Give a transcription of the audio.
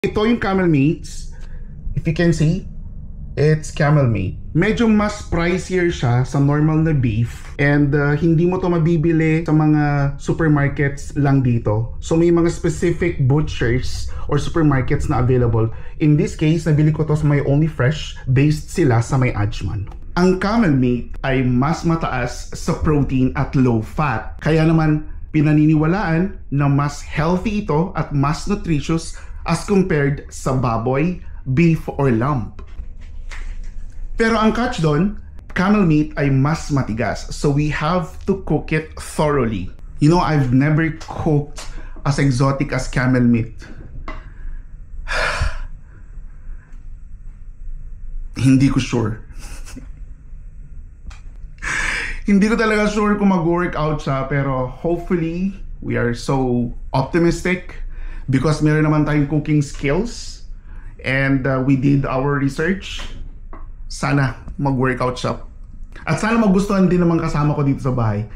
Ito yung camel meats. If you can see, it's camel meat. Medyo mas pricier siya sa normal na beef, and hindi mo to mabibili sa mga supermarkets lang dito. So may mga specific butchers or supermarkets na available. In this case, nabili ko to sa May Only Fresh, based sila sa May Ajman. Ang camel meat ay mas mataas sa protein at low fat. Kaya naman pinaniniwalaan na mas healthy ito at mas nutritious as compared sa baboy, beef, or lamb. Pero ang catch doon, camel meat ay mas matigas. So we have to cook it thoroughly. You know, I've never cooked as exotic as camel meat. Hindi ko sure. Hindi ko talaga sure kung mag-workout siya, pero hopefully, we are so optimistic because meron naman tayong cooking skills and we did our research. Sana mag-workout siya. At sana magustuhan din naman kasama ko dito sa bahay.